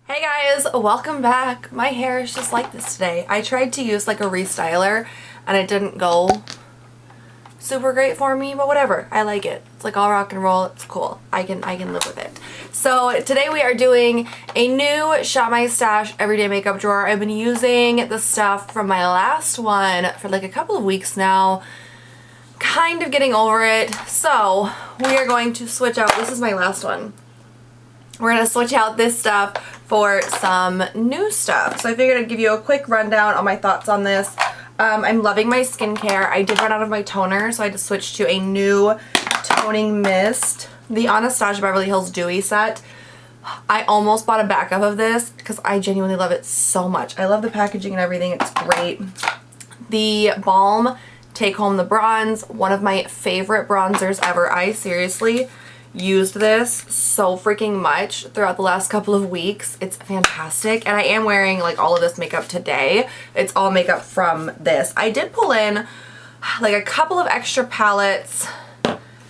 Hey guys, welcome back. My hair is just like this today. I tried to use like a restyler and it didn't go super great for me, but whatever. I like it. It's like all rock and roll. It's cool. I can live with it. So today we are doing a new Shop My Stash everyday makeup drawer. I've been using the stuff from my last one for like a couple of weeks now. Kind of getting over it. So we are going to switch out. This is my last one. We're going to switch out this stuff for some new stuff. So I figured I'd give you a quick rundown on my thoughts on this. I'm loving my skincare. I did run out of my toner, so I just switched to a new toning mist. The Anastasia Beverly Hills Dewy set. I almost bought a backup of this because I genuinely love it so much. I love the packaging and everything. It's great. The Balm Take Home the Bronze. One of my favorite bronzers ever. I seriously used this so freaking much throughout the last couple of weeks. It's fantastic, and I am wearing like all of this makeup today. It's all makeup from this. I did pull in like a couple of extra palettes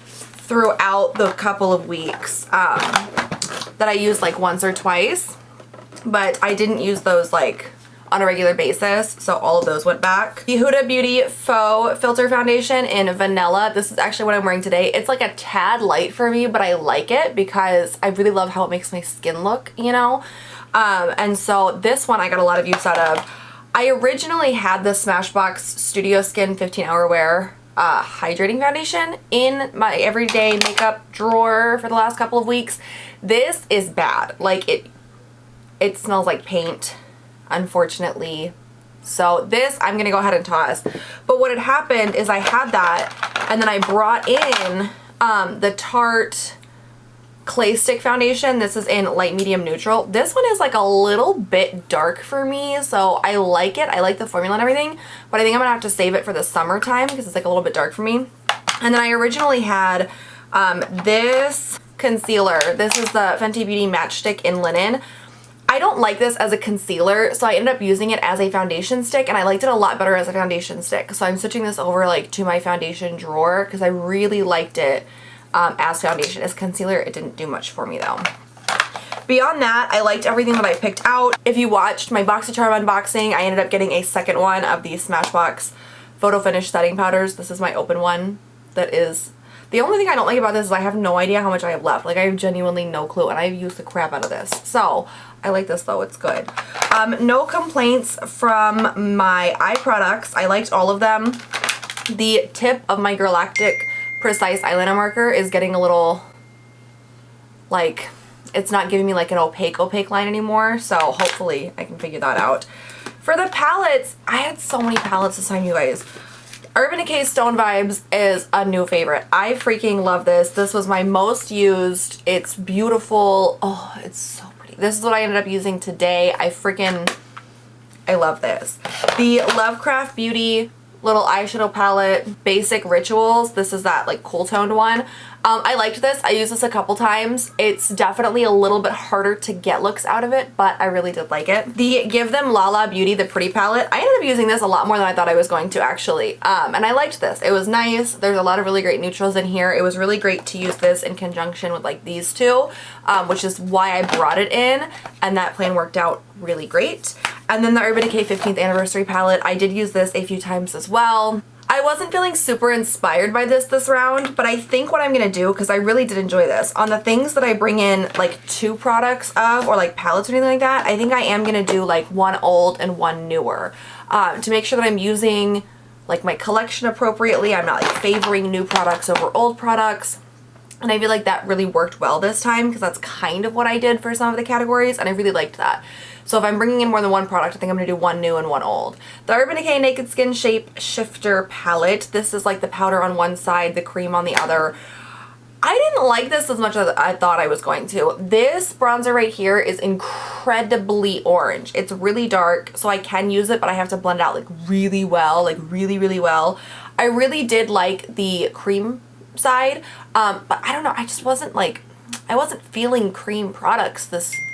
throughout the couple of weeks that I used like once or twice, but I didn't use those like on a regular basis, so all of those went back. The Huda Beauty Faux Filter Foundation in Vanilla. This is actually what I'm wearing today. It's like a tad light for me, but I like it because I really love how it makes my skin look, you know? And so this one I got a lot of use out of. I originally had the Smashbox Studio Skin 15 Hour Wear hydrating foundation in my everyday makeup drawer for the last couple of weeks. This is bad. Like it smells like paint, unfortunately. So this I'm gonna go ahead and toss. But what had happened is I had that, and then I brought in the Tarte Clay Stick Foundation. This is in light medium neutral. This one is like a little bit dark for me, so I like it. I like the formula and everything, but I think I'm gonna have to save it for the summertime because it's like a little bit dark for me. And then I originally had this concealer. This is the Fenty Beauty Matchstick in Linen. I don't like this as a concealer, so I ended up using it as a foundation stick, and I liked it a lot better as a foundation stick. So I'm switching this over like to my foundation drawer because I really liked it as foundation. As concealer, it didn't do much for me though. Beyond that, I liked everything that I picked out. If you watched my BoxyCharm unboxing, I ended up getting a second one of these Smashbox Photo Finish setting powders. This is my open one. That is the only thing I don't like about this is I have no idea how much I have left. Like, I have genuinely no clue, and I've used the crap out of this. So I like this though, it's good. No complaints from my eye products. I liked all of them. The tip of my Galactic Precise eyeliner marker is getting a little, like, it's not giving me like an opaque line anymore, so hopefully I can figure that out. For the palettes, I had so many palettes this time, you guys. Urban Decay Stone Vibes is a new favorite. I freaking love this. This was my most used. It's beautiful. Oh, it's so pretty. This is what I ended up using today. I love this. The Lovecraft Beauty little eyeshadow palette, Basic Rituals. This is that like cool toned one. I liked this. I used this a couple times. It's definitely a little bit harder to get looks out of it, but I really did like it. The Give Them Lala Beauty, the Pretty palette. I ended up using this a lot more than I thought I was going to, actually. And I liked this. It was nice. There's a lot of really great neutrals in here. It was really great to use this in conjunction with like these two, which is why I brought it in, and that plan worked out really great. And then the Urban Decay 15th Anniversary palette. I did use this a few times as well. I wasn't feeling super inspired by this round, but I think what I'm going to do, because I really did enjoy this, on the things that I bring in like 2 products of, or like palettes or anything like that, I think I am going to do like one old and one newer to make sure that I'm using like my collection appropriately. I'm not like favoring new products over old products. And I feel like that really worked well this time because that's kind of what I did for some of the categories, and I really liked that. So if I'm bringing in more than one product, I think I'm going to do one new and one old. The Urban Decay Naked Skin Shape Shifter Palette. This is like the powder on one side, the cream on the other. I didn't like this as much as I thought I was going to. This bronzer right here is incredibly orange. It's really dark, so I can use it, but I have to blend it out like really well, like really well. I really did like the cream side, but I don't know, I just wasn't like, I wasn't feeling cream products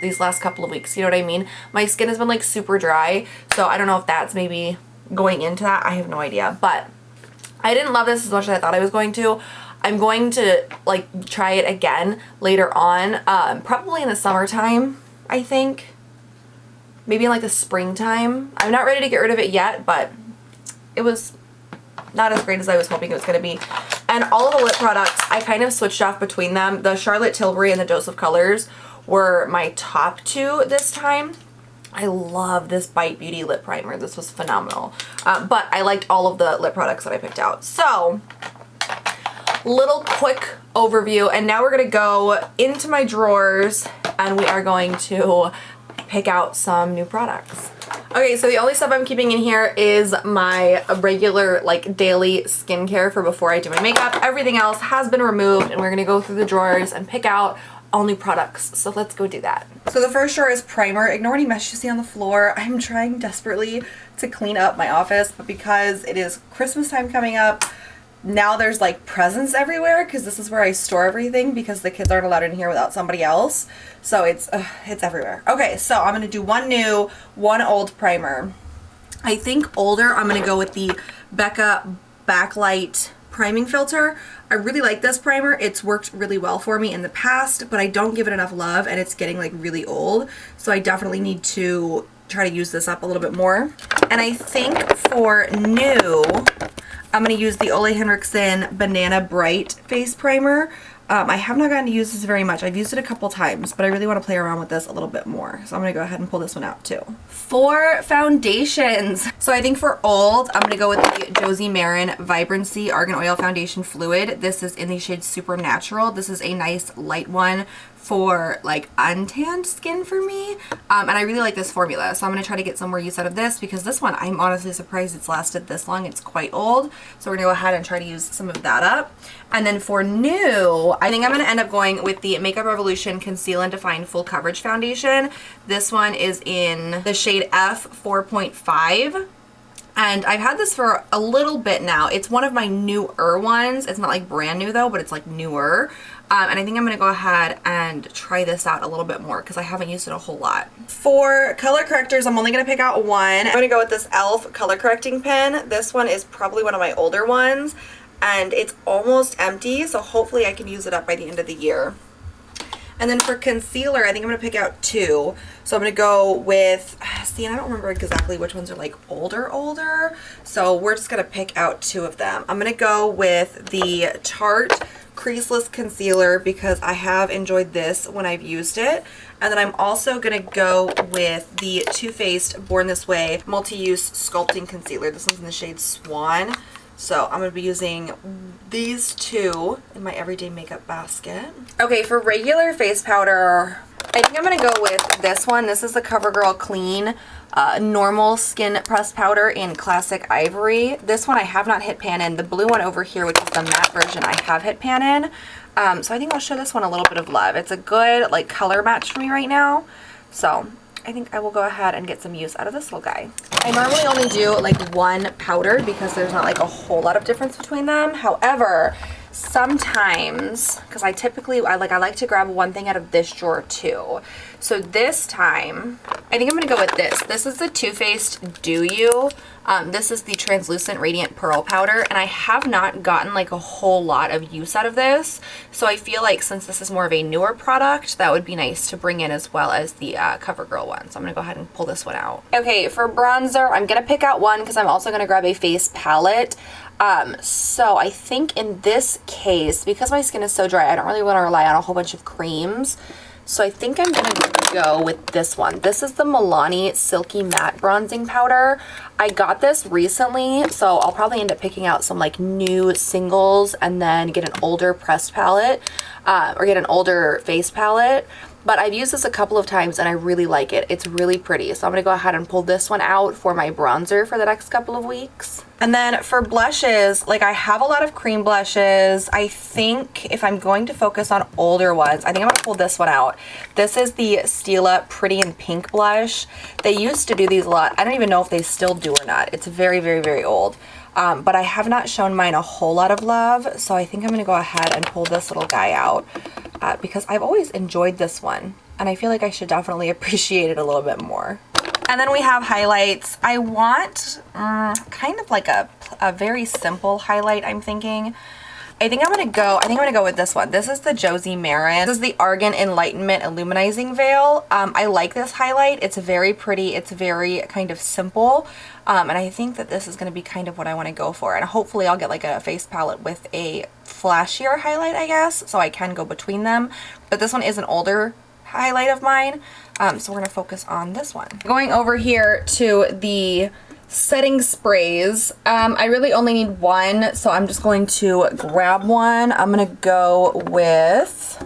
these last couple of weeks, you know what I mean? My skin has been like super dry, so I don't know if that's maybe going into that. I have no idea, but I didn't love this as much as I thought I was going to. I'm going to like try it again later on, probably in the summertime, I think. maybe in like the springtime. I'm not ready to get rid of it yet, but it was not as great as I was hoping it was going to be. And all of the lip products, I kind of switched off between them. The Charlotte Tilbury and the Dose of Colors were my top two this time. I love this Bite Beauty lip primer. This was phenomenal. But I liked all of the lip products that I picked out. So, little quick overview. And now we're going to go into my drawers and we are going to pick out some new products. Okay, so the only stuff I'm keeping in here is my regular, like, daily skincare for before I do my makeup. Everything else has been removed, and we're gonna go through the drawers and pick out all new products. So let's go do that. So the first drawer is primer. Ignore any mess you see on the floor. I'm trying desperately to clean up my office, but because it is Christmas time coming up, now there's like presents everywhere because this is where I store everything because the kids aren't allowed in here without somebody else. So it's everywhere. Okay, so I'm going to do one new, one old primer. I think older, I'm going to go with the Becca Backlight Priming Filter. I really like this primer. It's worked really well for me in the past, but I don't give it enough love and it's getting like really old. So I definitely need to try to use this up a little bit more. And I think for new, I'm going to use the Ole Henriksen Banana Bright Face Primer. I have not gotten to use this very much. I've used it a couple times, but I really want to play around with this a little bit more. So I'm going to go ahead and pull this one out too. For foundations. So I think for old, I'm going to go with the Josie Maran Vibrancy Argan Oil Foundation Fluid. This is in the shade Supernatural. This is a nice light one for like untanned skin for me. And I really like this formula. So I'm going to try to get some more use out of this because this one, I'm honestly surprised it's lasted this long. It's quite old. So we're going to go ahead and try to use some of that up. And then for new, I think I'm going to end up going with the Makeup Revolution Conceal and Define Full Coverage Foundation. This one is in the shade F 4.5. And I've had this for a little bit now. It's one of my newer ones. It's not like brand new though, but it's like newer. And I think I'm going to go ahead and try this out a little bit more because I haven't used it a whole lot. For color correctors, I'm only going to pick out one. I'm going to go with this e.l.f. color correcting pen. This one is probably one of my older ones and it's almost empty, so hopefully I can use it up by the end of the year. And then for concealer, I think I'm going to pick out two. So I'm going to go with, see, I don't remember exactly which ones are like older. So we're just going to pick out two of them. I'm going to go with the Tarte Creaseless Concealer because I have enjoyed this when I've used it. And then I'm also going to go with the Too Faced Born This Way Multi-Use Sculpting Concealer. This one's in the shade Swan. So I'm going to be using these two in my everyday makeup basket. Okay, for regular face powder, I think I'm going to go with this one. This is the CoverGirl Clean Normal Skin Pressed Powder in Classic Ivory. This one I have not hit pan in. The blue one over here, which is the matte version, I have hit pan in. So I think I'll show this one a little bit of love. It's a good like color match for me right now. So I think I will go ahead and get some use out of this little guy. I normally only do like one powder because there's not like a whole lot of difference between them. However, sometimes, because I like to grab one thing out of this drawer too. So this time, I think I'm going to go with this. This is the Too Faced Do You. This is the Translucent Radiant Pearl Powder, and I have not gotten like a whole lot of use out of this. So I feel like since this is more of a newer product, that would be nice to bring in as well as the CoverGirl one. So I'm going to go ahead and pull this one out. Okay, for bronzer, I'm going to pick out one because I'm also going to grab a face palette. So I think in this case, because my skin is so dry, I don't really want to rely on a whole bunch of creams. So I think I'm going to go with this one. This is the Milani Silky Matte Bronzing Powder. I got this recently, so I'll probably end up picking out some like new singles and then get an older pressed palette, or get an older face palette. But I've used this a couple of times and I really like it. It's really pretty. So I'm going to go ahead and pull this one out for my bronzer for the next couple of weeks. And then for blushes, like I have a lot of cream blushes. I think if I'm going to focus on older ones, I think I'm going to pull this one out. This is the Stila Pretty in Pink blush. They used to do these a lot. I don't even know if they still do or not. It's very, very, very old. But I have not shown mine a whole lot of love. So I think I'm going to go ahead and pull this little guy out. Because I've always enjoyed this one and I feel like I should definitely appreciate it a little bit more. And then we have highlights. I want kind of like a very simple highlight, I'm thinking. I think I'm gonna go with this one. This is the Josie Maran. This is the Argan Enlightenment Illuminizing Veil. I like this highlight. It's very pretty. It's very kind of simple. And I think that this is gonna be kind of what I wanna go for. And hopefully I'll get like a face palette with a flashier highlight, I guess, so I can go between them. But this one is an older highlight of mine. So we're gonna focus on this one. Going over here to the setting sprays. I really only need one, so I'm just going to grab one. I'm gonna go with,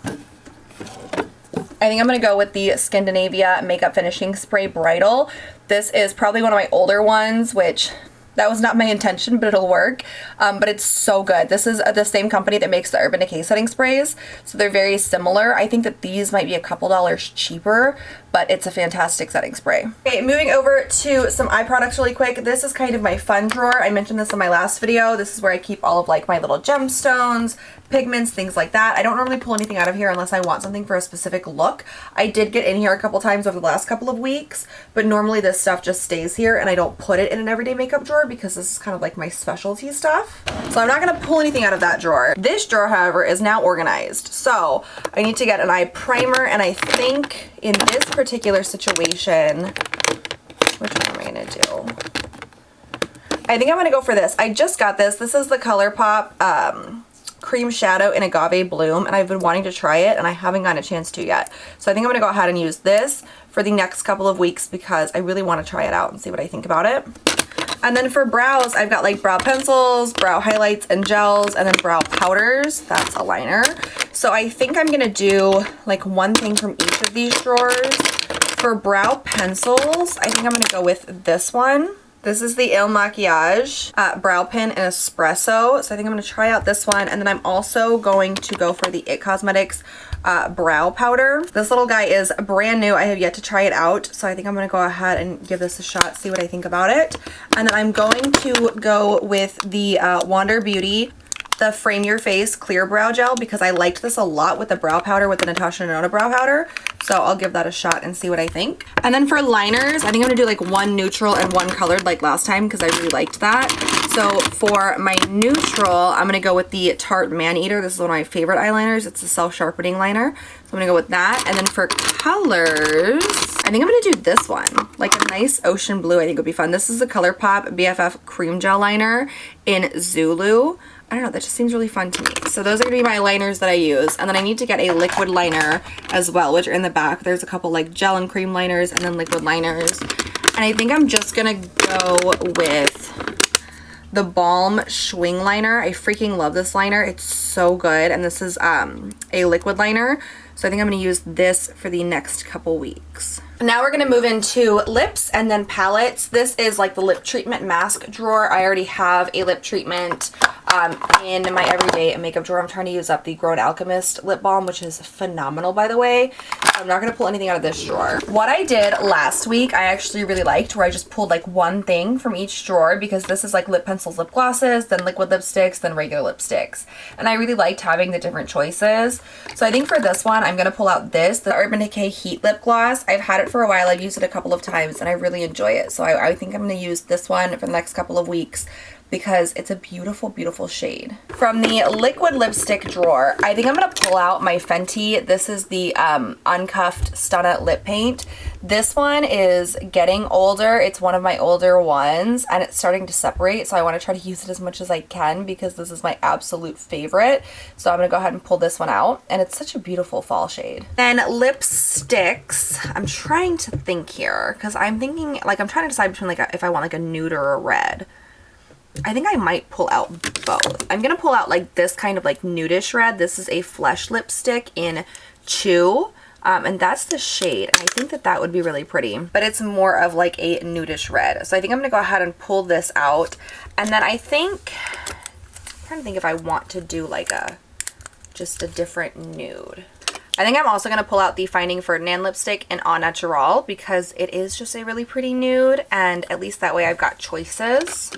I think I'm gonna go with the Scandinavia Makeup Finishing Spray Bridal. This is probably one of my older ones, which that was not my intention, but it'll work. But it's so good. This is the same company that makes the Urban Decay setting sprays, so they're very similar. I think that these might be a couple dollars cheaper, but it's a fantastic setting spray. Okay, moving over to some eye products really quick. This is kind of my fun drawer. I mentioned this in my last video. This is where I keep all of like my little gemstones, pigments, things like that. I don't normally pull anything out of here unless I want something for a specific look. I did get in here a couple times over the last couple of weeks, but normally this stuff just stays here and I don't put it in an everyday makeup drawer because this is kind of like my specialty stuff. So I'm not gonna pull anything out of that drawer. This drawer, however, is now organized. So I need to get an eye primer, and I think in this particular situation, which one am I gonna do? I think I'm gonna go for this. I just got this. This is the ColourPop Cream Shadow in Agave Bloom, and I've been wanting to try it and I haven't gotten a chance to yet. So I think I'm gonna go ahead and use this for the next couple of weeks because I really want to try it out and see what I think about it. And then for brows, I've got like brow pencils, brow highlights and gels, and then brow powders. That's a liner. So I think I'm gonna do like one thing from each of these drawers. For brow pencils, I think I'm gonna go with this one. This is the Il Makiage Brow Pen in Espresso. So I think I'm going to try out this one. And then I'm also going to go for the IT Cosmetics Brow Powder. This little guy is brand new. I have yet to try it out. So I think I'm going to go ahead and give this a shot, see what I think about it. And then I'm going to go with the Wander Beauty, the Frame Your Face Clear Brow Gel, because I liked this a lot with the brow powder, with the Natasha Denona brow powder. So I'll give that a shot and see what I think. And then for liners, I think I'm gonna do like one neutral and one colored like last time because I really liked that. So for my neutral, I'm gonna go with the Tarte Maneater. This is one of my favorite eyeliners. It's a self-sharpening liner. So I'm gonna go with that. And then for colors, I think I'm gonna do this one. Like a nice ocean blue, I think would be fun. This is the ColourPop BFF Cream Gel Liner in Zulu. I don't know, that just seems really fun to me. So those are gonna be my liners that I use. And then I need to get a liquid liner as well, which are in the back. There's a couple like gel and cream liners and then liquid liners. And I think I'm just gonna go with the Balm Schwing Liner. I freaking love this liner. It's so good. And this is a liquid liner. So I think I'm gonna use this for the next couple weeks. Now we're gonna move into lips and then palettes. This is like the lip treatment mask drawer. I already have a lip treatment in my everyday makeup drawer. I'm trying to use up the Grown Alchemist lip balm, which is phenomenal, by the way. I'm not gonna pull anything out of this drawer. What I did last week, I actually really liked, where I just pulled like one thing from each drawer, because this is like lip pencils, lip glosses, then liquid lipsticks, then regular lipsticks. And I really liked having the different choices. So I think for this one, I'm gonna pull out this, the Urban Decay Heat Lip Gloss. I've had it for a while. I've used it a couple of times and I really enjoy it. So I think I'm gonna use this one for the next couple of weeks, because it's a beautiful, beautiful shade. From the liquid lipstick drawer, I think I'm gonna pull out my Fenty. This is the Uncuffed Stunna Lip Paint. This one is getting older. It's one of my older ones and it's starting to separate. So I wanna try to use it as much as I can because this is my absolute favorite. So I'm gonna go ahead and pull this one out, and it's such a beautiful fall shade. Then lipsticks, I'm trying to think here, because I'm thinking, like, I'm trying to decide between like if I want like a nude or a red. I think I might pull out both. I'm gonna pull out like this kind of like nudish red. This is a Flesh lipstick in Chew, and that's the shade. And I think that that would be really pretty, but it's more of like a nudish red. So I think I'm gonna go ahead and pull this out. And then I'm trying to think if I want to do like just a different nude. I think I'm also going to pull out the Finding Ferdinand lipstick in Au Natural, because it is just a really pretty nude, and at least that way I've got choices.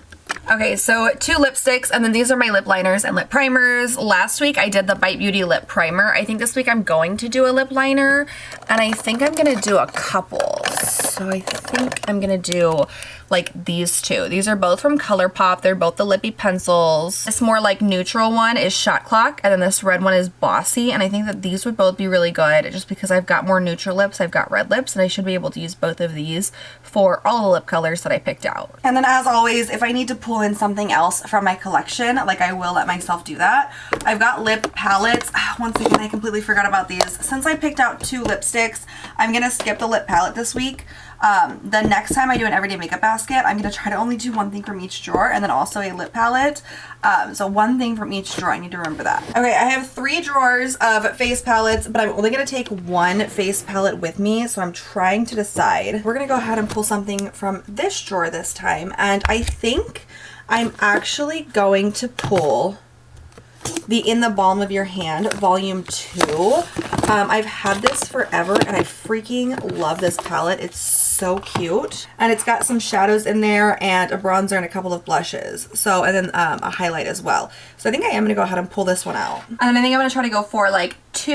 Okay, so 2 lipsticks, and then these are my lip liners and lip primers. Last week I did the Bite Beauty lip primer. I think this week I'm going to do a lip liner, and I think I'm going to do a couple. So I think I'm gonna do like these two. These are both from ColourPop. They're both the Lippy pencils. This more like neutral one is Shot Clock, and then this red one is Bossy, and I think that these would both be really good just because I've got more neutral lips, I've got red lips, and I should be able to use both of these for all the lip colors that I picked out. And then as always, if I need to pull in something else from my collection, like I will let myself do that. I've got lip palettes. Once again, I completely forgot about these. Since I picked out 2 lipsticks, I'm gonna skip the lip palette this week. The next time I do an everyday makeup basket, I'm going to try to only do one thing from each drawer and then also a lip palette. So one thing from each drawer. I need to remember that. Okay, I have 3 drawers of face palettes, but I'm only going to take 1 face palette with me. So I'm trying to decide. We're going to go ahead and pull something from this drawer this time. And I think I'm actually going to pull the In the Balm of Your Hand Volume 2. I've had this forever and I freaking love this palette. It's so cute. And it's got some shadows in there and a bronzer and a couple of blushes. So, and then a highlight as well. So I think I am going to go ahead and pull this one out. And then I think I'm going to try to go for like 2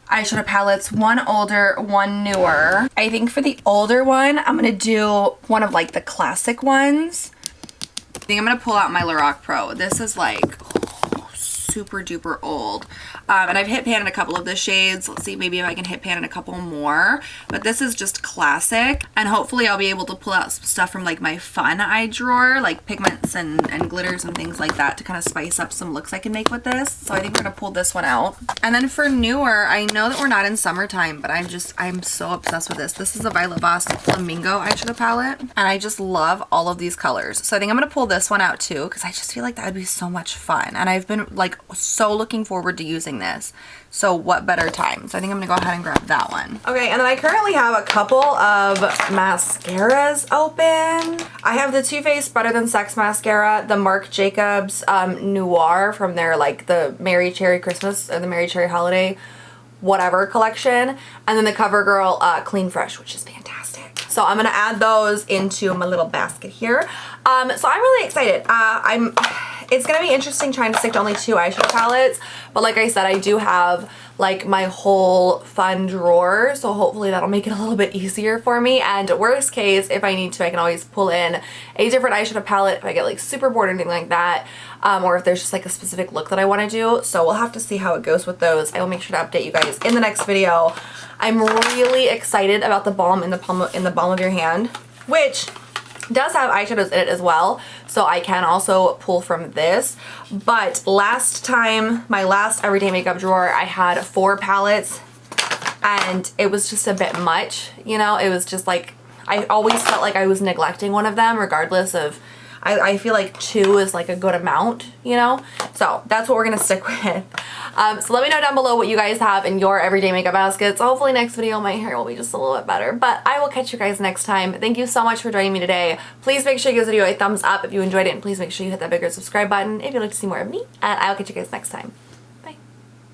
eyeshadow palettes, 1 older, 1 newer. I think for the older one, I'm going to do one of like the classic ones. I think I'm going to pull out my Lorac Pro. This is like super duper old. And I've hit pan in a couple of the shades. Let's see, maybe if I can hit pan in a couple more. But this is just classic. And hopefully I'll be able to pull out some stuff from like my fun eye drawer, like pigments and glitters and things like that to kind of spice up some looks I can make with this. So I think we're gonna pull this one out. And then for newer, I know that we're not in summertime, but I'm so obsessed with this. This is a Violet Voss Flamingo eyeshadow palette. And I just love all of these colors. So I think I'm gonna pull this one out too, because I just feel like that would be so much fun. And I've been like so looking forward to using this. So what better time? So I think I'm gonna go ahead and grab that one. Okay, and then I currently have a couple of mascaras open. I have the Too Faced Better Than Sex mascara, the Marc Jacobs Noir from their like the Merry Cherry Christmas or the Merry Cherry Holiday whatever collection, and then the CoverGirl Clean Fresh, which is fantastic. So I'm gonna add those into my little basket here. So I'm really excited. It's gonna be interesting trying to stick to only 2 eyeshadow palettes, but like I said, I do have like my whole fun drawer, so hopefully that'll make it a little bit easier for me. And worst case, if I need to, I can always pull in a different eyeshadow palette if I get like super bored or anything like that, or if there's just like a specific look that I want to do. So we'll have to see how it goes with those. I will make sure to update you guys in the next video. I'm really excited about the balm in the palm of your hand, which does have eyeshadows in it as well, so I can also pull from this. But last time, my last everyday makeup drawer, I had 4 palettes and it was just a bit much, you know. It was just like I always felt like I was neglecting one of them regardless of, I feel like 2 is like a good amount, you know? So that's what we're gonna stick with. So let me know down below what you guys have in your everyday makeup baskets. Hopefully next video my hair will be just a little bit better, but I will catch you guys next time. Thank you so much for joining me today. Please make sure you give this video a thumbs up if you enjoyed it, and please make sure you hit that bigger subscribe button if you'd like to see more of me, and I will catch you guys next time.